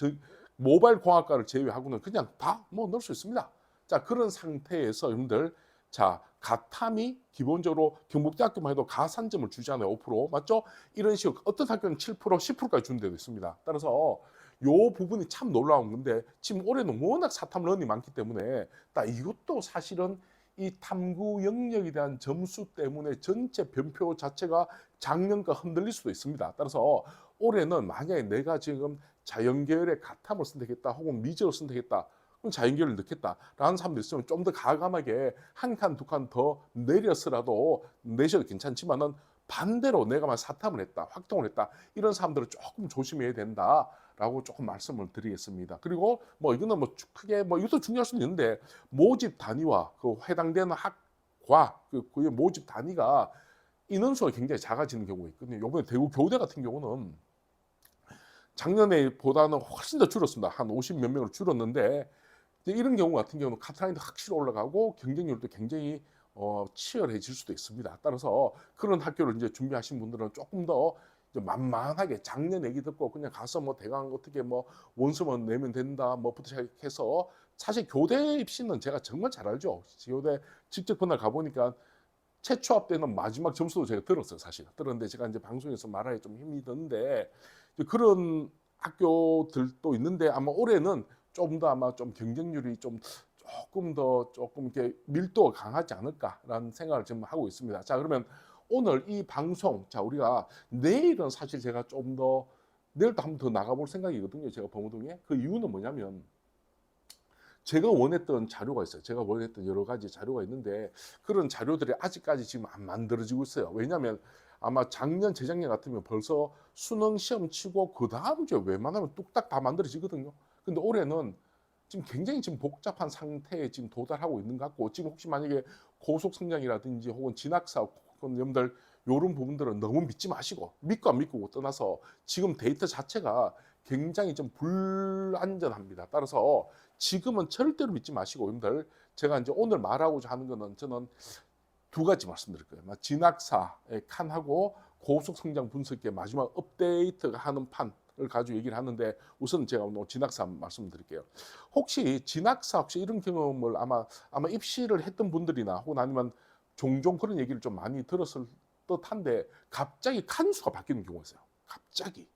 모바일 공학과를 제외하고는 그냥 다 뭐 넣을 수 있습니다. 자, 그런 상태에서 여러분들, 자, 가탐이 기본적으로 경북대학교만 해도 가산점을 주잖아요. 5% 맞죠? 이런 식으로 어떤 학교는 7%, 10%까지 주는 데도 있습니다. 따라서 요 부분이 참 놀라운 건데 지금 올해는 워낙 사탐 런이 많기 때문에 딱 이것도 사실은 이 탐구 영역에 대한 점수 때문에 전체 변표 자체가 작년과 흔들릴 수도 있습니다. 따라서 올해는 만약에 내가 지금 자연계열의 가탐을 선택했다 혹은 미적을 선택했다 그럼 자연계열을 넣겠다라는 사람들이 있으면 좀 더 과감하게 한 칸, 두 칸 더 내려서라도 내셔도 괜찮지만은 반대로 내가 만 사탐을 했다, 확통을 했다 이런 사람들은 조금 조심해야 된다라고 조금 말씀을 드리겠습니다. 그리고 뭐 이거는 뭐 크게 뭐 이것도 중요할 수는 있는데 모집 단위와 그 해당되는 학과 그의 모집 단위가 인원수가 굉장히 작아지는 경우가 있거든요. 이번에 대구 교대 같은 경우는 작년에 보다는 훨씬 더 줄었습니다. 한 50 몇 명으로 줄었는데 이런 경우 같은 경우는 카트라인도 확실히 올라가고 경쟁률도 굉장히 치열해질 수도 있습니다. 따라서 그런 학교를 이제 준비하신 분들은 조금 더 만만하게 작년 얘기 듣고 그냥 가서 뭐 대강 어떻게 뭐 원서만 내면 된다 뭐부터 시작해서, 사실 교대 입시는 제가 정말 잘 알죠. 교대 직접 그날 가보니까 최초 합 때는 마지막 점수도 제가 들었어요. 사실 들었는데 제가 이제 방송에서 말하기 좀 힘이 드는데 그런 학교들도 있는데 아마 올해는 좀 더 아마 좀 경쟁률이 조금 이렇게 밀도가 강하지 않을까라는 생각을 지금 하고 있습니다. 자, 그러면 오늘 이 방송, 자, 우리가 내일은 사실 제가 좀 더 내일도 한번 더 나가볼 생각이거든요. 제가 범우동에. 그 이유는 뭐냐면 제가 원했던 자료가 있어요. 제가 원했던 여러 가지 자료가 있는데 그런 자료들이 아직까지 지금 안 만들어지고 있어요. 왜냐하면 아마 작년, 재작년 같으면 벌써 수능 시험 치고 그 다음 주에 웬만하면 뚝딱 다 만들어지거든요. 근데 올해는 지금 굉장히 지금 복잡한 상태에 지금 도달하고 있는 것 같고, 지금 혹시 만약에 고속 성장이라든지 혹은 진학사 혹은 여러분들 이런 부분들은 너무 믿지 마시고, 믿고 안 믿고 떠나서 지금 데이터 자체가 굉장히 좀 불안전합니다. 따라서 지금은 절대로 믿지 마시고, 여러분들 제가 이제 오늘 말하고자 하는 거는 저는 두 가지 말씀드릴 거예요. 진학사의 칸하고 고속 성장 분석기의 마지막 업데이트가 하는 판을 가지고 얘기를 하는데, 우선 제가 오늘 진학사 말씀드릴게요. 혹시 진학사 혹시 이런 경험을 아마 입시를 했던 분들이나 혹은 아니면 종종 그런 얘기를 좀 많이 들었을 듯한데, 갑자기 칸수가 바뀌는 경우가 있어요. 갑자기.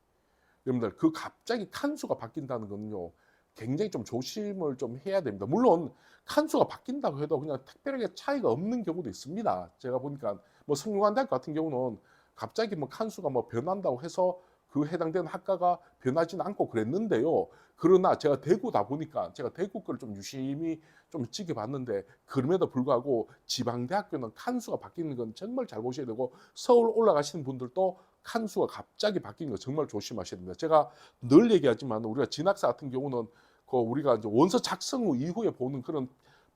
여러분들 그 갑자기 칸수가 바뀐다는 거는요, 굉장히 좀 조심을 좀 해야 됩니다. 물론 칸수가 바뀐다고 해도 그냥 특별하게 차이가 없는 경우도 있습니다. 제가 보니까 뭐 성균관대학 같은 경우는 갑자기 뭐 칸수가 뭐 변한다고 해서 그 해당되는 학과가 변하지는 않고 그랬는데요. 그러나 제가 대구다 보니까 제가 대구 거를 좀 유심히 좀 지켜봤는데, 그럼에도 불구하고 지방대학교는 칸수가 바뀌는 건 정말 잘 보셔야 되고, 서울 올라가시는 분들도 칸수가 갑자기 바뀌는 거 정말 조심하셔야 됩니다. 제가 늘 얘기하지만 우리가 진학사 같은 경우는 그 우리가 이제 원서 작성 후 이후에 보는 그런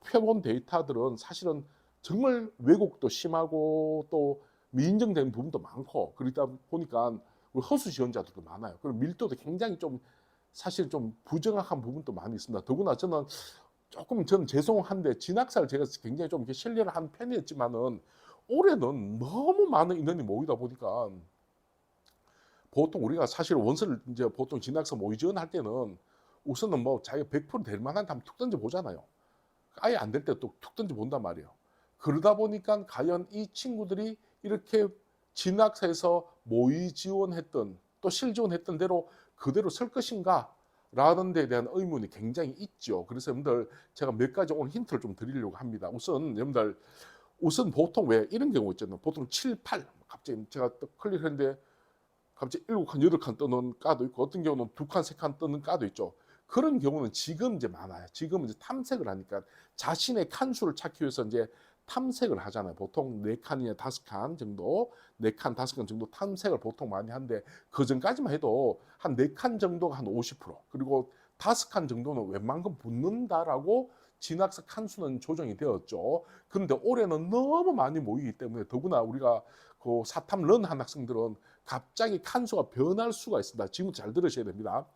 표본 데이터들은 사실은 정말 왜곡도 심하고 또 미인정된 부분도 많고, 그러다 보니까 우리 허수 지원자들도 많아요. 그리고 밀도도 굉장히 좀 사실 좀 부정확한 부분도 많이 있습니다. 더구나 저는 죄송한데 진학사를 제가 굉장히 좀 이렇게 신뢰를 한 편이었지만은, 올해는 너무 많은 인원이 모이다 보니까 보통 우리가 사실 원서를 이제 보통 진학사 모의 지원할 때는 우선은 뭐 자기가 100%될 만한 다음 툭 던져 보잖아요. 아예 안 될 때 또 툭 던져 본단 말이에요. 그러다 보니까 과연 이 친구들이 이렇게 진학사에서 모의 지원했던 또 실지원했던 대로 그대로 설 것인가? 라는 데에 대한 의문이 굉장히 있죠. 그래서 여러분들 제가 몇 가지 오늘 힌트를 좀 드리려고 합니다. 우선 보통 왜 이런 경우 있잖아요. 보통 7, 8 갑자기 제가 또 클릭했는데 갑자기 7칸, 8칸 뜨는 까도 있고, 어떤 경우는 2칸, 3칸 뜨는 까도 있죠. 그런 경우는 지금 이제 많아요. 지금 이제 탐색을 하니까 자신의 칸수를 찾기 위해서 이제 탐색을 하잖아요. 보통 4칸이나 5칸 정도, 4칸, 5칸 정도 탐색을 보통 많이 하는데, 그 전까지만 해도 한 4칸 정도가 한 50%, 그리고 5칸 정도는 웬만큼 붙는다라고 진학사 칸수는 조정이 되었죠. 그런데 올해는 너무 많이 모이기 때문에, 더구나 우리가 그 사탐 런 학생들은 갑자기 칸수가 변할 수가 있습니다. 지금 잘 들으셔야 됩니다.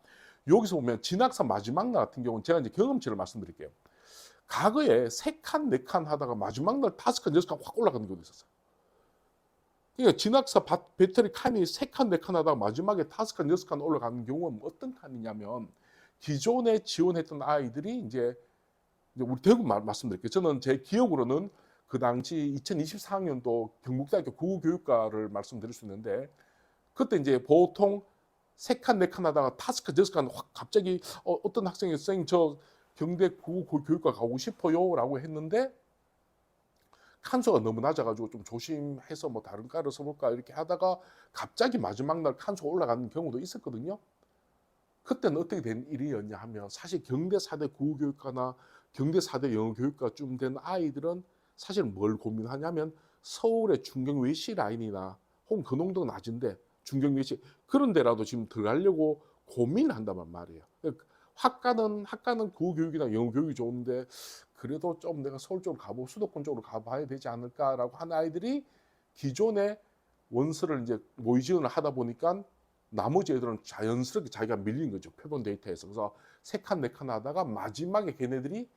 여기서 보면 진학사 마지막 날 같은 경우는 제가 이제 경험치를 말씀드릴게요. 과거에 3칸, 4칸 하다가 마지막 날 5칸, 6칸 확 올라가는 경우도 있었어요. 그러니까 진학사 배터리 칸이 3칸, 4칸 하다가 마지막에 5칸, 6칸 올라가는 경우는 어떤 칸이냐면, 기존에 지원했던 아이들이 이제 우리 대구 말씀드릴게요. 저는 제 기억으로는 그 당시 2024학년도 경북대학교 국어교육과를 말씀드릴 수 있는데, 그때 이제 보통 3칸, 4칸 하다가 5칸, 6칸 확 갑자기 어떤 학생이 선생님 저 경대 국어교육과 가고 싶어요 라고 했는데, 칸수가 너무 낮아가지고 좀 조심해서 뭐 다른 과를 써볼까 이렇게 하다가 갑자기 마지막 날 칸수가 올라가는 경우도 있었거든요. 그때는 어떻게 된 일이었냐 하면, 사실 경대 4대 국어교육과나 경대 4대 영어교육과쯤 된 아이들은 사실 뭘 고민하냐면, 서울의 중경외시 라인이나 혹은 근홍동 낮은데 중경외시 그런 데라도 지금 들어가려고 고민을 한단 말이에요. 학과는 국어교육이나 영어교육이 좋은데, 그래도 좀 내가 서울 쪽으로 가보고 수도권 쪽으로 가봐야 되지 않을까라고 하는 아이들이 기존에 원서를 이제 모의 지원을 하다 보니까 나머지 애들은 자연스럽게 자기가 밀린 거죠. 표본 데이터에서. 그래서 3칸, 4칸 하다가 마지막에 걔네들이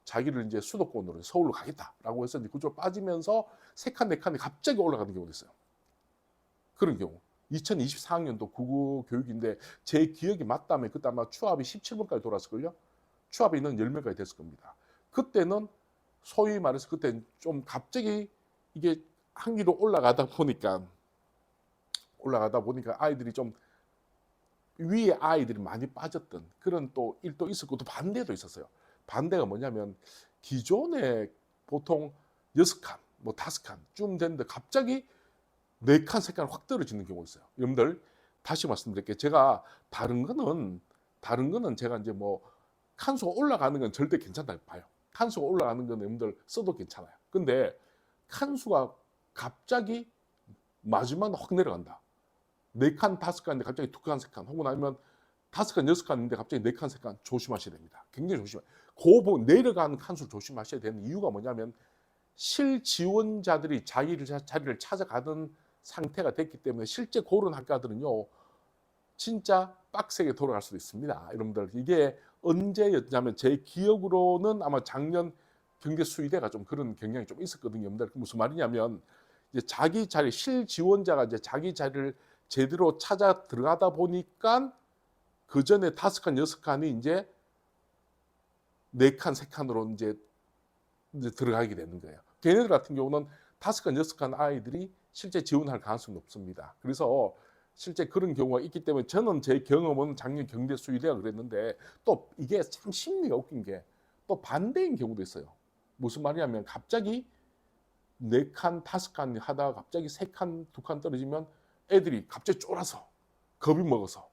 자기를 이제 수도권으로 서울로 가겠다라고 해서 이제 그쪽으로 빠지면서 3칸, 4칸이 갑자기 올라가는 경우도 있어요. 그런 경우. 2024학년도 국어 교육인데 제 기억이 맞다면 그때 아마 추합이 17번까지 돌았을걸요. 추합이 있는 10명까지 됐을 겁니다. 그때는 소위 말해서 그때 좀 갑자기 이게 학리로 올라가다 보니까 아이들이 좀 위에 아이들이 많이 빠졌던 그런 또 일도 있었고, 또 반대도 있었어요. 반대가 뭐냐면, 기존에 보통 6칸, 뭐 5칸쯤 됐는데 갑자기 4칸, 3칸 확 떨어지는 경우가 있어요. 여러분들 다시 말씀드릴게요. 제가 다른 거는 제가 이제 뭐 칸수가 올라가는 건 절대 괜찮다고 봐요. 칸수가 올라가는 건 여러분들 써도 괜찮아요. 근데 칸수가 갑자기 마지막에 확 내려간다. 4칸, 5칸인데 갑자기 2칸, 3칸, 혹은 아니면 5칸, 6칸인데 갑자기 4칸, 3칸 조심하셔야 됩니다. 굉장히 조심해요. 그 내려가는 칸수를 조심하셔야 되는 이유가 뭐냐면, 실지원자들이 자리를 찾아가던 상태가 됐기 때문에 실제 그런 학과들은요 진짜 빡세게 돌아갈 수도 있습니다. 여러분들 이게 언제였냐면 제 기억으로는 아마 작년 경제 수의대가 좀 그런 경향이 좀 있었거든요. 여러분들 무슨 말이냐면 이제 자기 자리 실지원자가 이제 자기 자리를 제대로 찾아 들어가다 보니까 그 전에 5칸 6칸이 이제 4칸 3칸으로 이제 들어가게 되는 거예요. 걔네들 같은 경우는 5칸 6칸 아이들이 실제 지원할 가능성이 높습니다. 그래서 실제 그런 경우가 있기 때문에 저는 제 경험은 작년 경대 수의대가 그랬는데 또 이게 참 심리가 웃긴 게 또 반대인 경우도 있어요. 무슨 말이냐면 갑자기 4칸 5칸 하다가 갑자기 3칸 2칸 떨어지면 애들이 갑자기 쫄아서 겁을 먹어서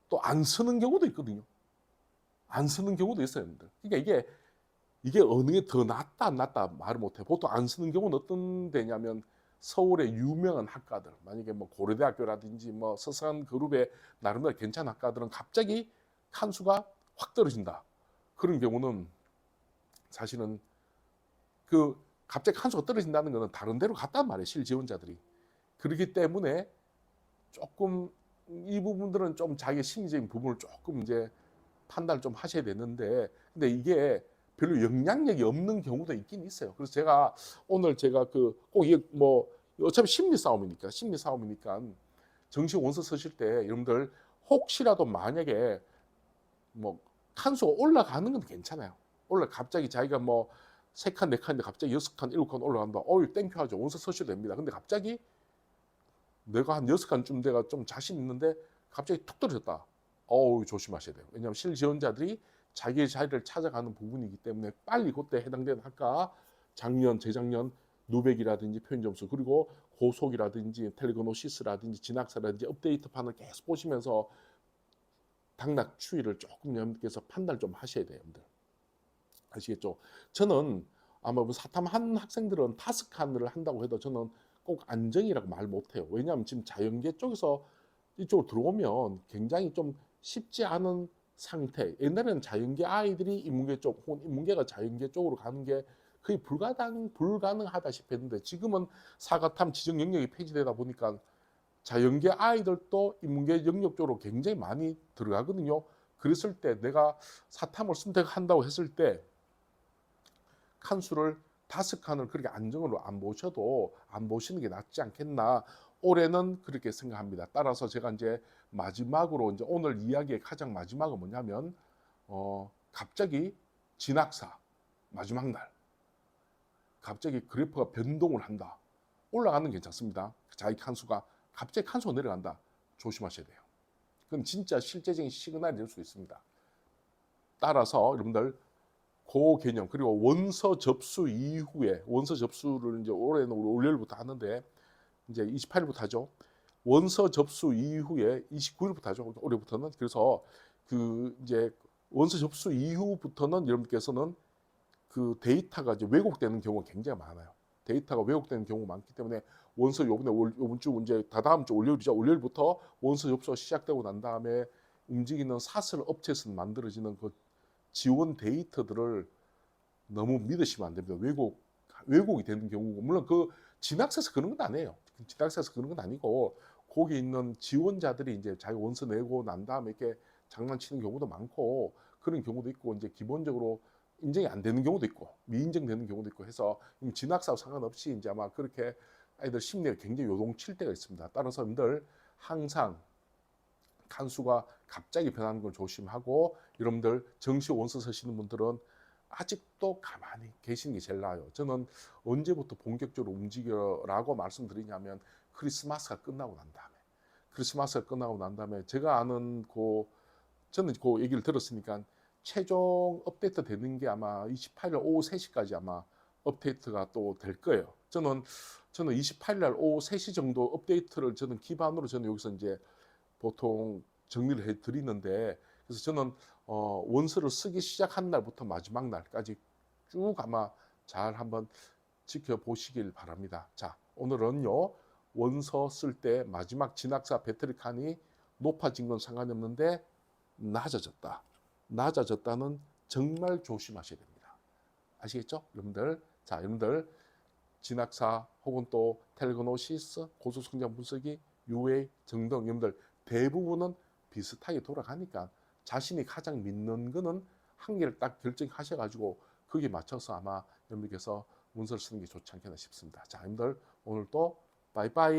또 안 쓰는 경우도 있거든요. 안 쓰는 경우도 있어요, 여러분들. 그러니까 이게 어느 게 더 낫다 안 낫다 말을 못해. 보통 안 쓰는 경우는 어떤 데냐면 서울의 유명한 학과들, 만약에 뭐 고려대학교라든지 뭐 서성한 그룹의 나름대로 괜찮은 학과들은 갑자기 칸수가 확 떨어진다. 그런 경우는 사실은 그 갑자기 칸수가 떨어진다는 것은 다른 데로 갔단 말이에요, 실지원자들이. 그렇기 때문에 조금 이 부분들은 좀 자기의 심리적인 부분을 조금 이제 판단을 좀 하셔야 되는데, 근데 이게 별로 영향력이 없는 경우도 있긴 있어요. 그래서 오늘 제가 꼭 이게 뭐 어차피 심리 싸움이니까 정시 원서 쓰실 때 여러분들 혹시라도 만약에 뭐 칸수가 올라가는 건 괜찮아요. 갑자기 자기가 뭐 3칸 4칸인데 갑자기 6칸 7칸 올라간다. 어유 땡큐하죠. 원서 쓰셔도 됩니다. 근데 갑자기 내가 한 6칸쯤 돼가 좀 자신 있는데 갑자기 툭 떨어졌다. 어우 조심하셔야 돼요. 왜냐하면 실지원자들이 자기의 자리를 찾아가는 부분이기 때문에 빨리 그때 해당되는 학과 작년, 재작년 누백이라든지 표현점수 그리고 고속이라든지 텔레그노시스라든지 진학사라든지 업데이트판을 계속 보시면서 당락 추이를 조금 여러분께서 판단을 좀 하셔야 돼요. 여러분들. 아시겠죠? 저는 아마 뭐 사탐 한 학생들은 5칸을 한다고 해도 저는 꼭 안정이라고 말 못해요. 왜냐하면 지금 자연계 쪽에서 이쪽으로 들어오면 굉장히 좀 쉽지 않은 상태. 옛날에는 자연계 아이들이 인문계 쪽 혹은 인문계가 자연계 쪽으로 가는 게 거의 불가능하다시피 했는데 지금은 사과탐 지정 영역이 폐지되다 보니까 자연계 아이들도 인문계 영역 쪽으로 굉장히 많이 들어가거든요. 그랬을 때 내가 사탐을 선택한다고 했을 때 칸수를 5칸을 그렇게 안정으로 안 보시는 게 낫지 않겠나. 올해는 그렇게 생각합니다. 따라서 제가 이제 마지막으로 이제 오늘 이야기의 가장 마지막은 뭐냐면 갑자기 진학사 마지막 날 갑자기 그래프가 변동을 한다. 올라가는 게 괜찮습니다. 자기 칸수가 갑자기 칸수가 내려간다. 조심하셔야 돼요. 그건 진짜 실제적인 시그널이 될 수 있습니다. 따라서 여러분들 그 개념 그리고 원서 접수 이후에 원서 접수를 이제 올해는 월요일부터 하는데 이제 28일부터 하죠. 원서 접수 이후에 29일부터 하죠. 올해부터는. 그래서 이제 원서 접수 이후부터는 여러분께서는 그 데이터가 이제 왜곡되는 경우가 굉장히 많아요. 데이터가 왜곡되는 경우가 많기 때문에 원서 요번 주 이제 다다음 주 월요일이죠. 월요일부터 원서 접수가 시작되고 난 다음에 움직이는 사설 업체에서 만들어지는 그 지원 데이터들을 너무 믿으시면 안 됩니다. 왜곡이 되는 경우고 물론 그 진학사에서 그런 건 아니에요. 진학사에서 그런 건 아니고 거기 있는 지원자들이 이제 자기 원서 내고 난 다음에 이렇게 장난치는 경우도 많고 그런 경우도 있고 이제 기본적으로 인정이 안 되는 경우도 있고 미인정되는 경우도 있고 해서 진학사와 상관없이 이제 아마 그렇게 아이들 심리가 굉장히 요동칠 때가 있습니다. 따라서 여러분들 항상 칸수가 갑자기 변하는 걸 조심하고 여러분들 정시 원서 쓰시는 분들은 아직도 가만히 계시는 게 제일 나아요. 저는 언제부터 본격적으로 움직여라고 말씀드리냐면 크리스마스가 끝나고 난 다음에 제가 아는 저는 그 얘기를 들었으니까 최종 업데이트 되는 게 아마 28일 오후 3시까지 아마 업데이트가 또 될 거예요. 저는 28일 날 오후 3시 정도 업데이트를 저는 기반으로 저는 여기서 이제 보통 정리를 해 드리는데 그래서 저는 원서를 쓰기 시작한 날부터 마지막 날까지 쭉 아마 잘 한번 지켜보시길 바랍니다. 자, 오늘은요 원서 쓸 때 마지막 진학사 배터리 칸이 높아진 건 상관이 없는데 낮아졌다는 정말 조심하셔야 됩니다. 아시겠죠? 여러분들. 자, 여러분들 진학사 혹은 또 텔그노시스, 고소성장 분석이, UA 등등 여러분들 대부분은 비슷하게 돌아가니까 자신이 가장 믿는 거는 한 개를 딱 결정하셔가지고 거기에 맞춰서 아마 여러분들께서 문서를 쓰는 게 좋지 않겠나 싶습니다. 자, 여러분들 오늘 또 바이바이.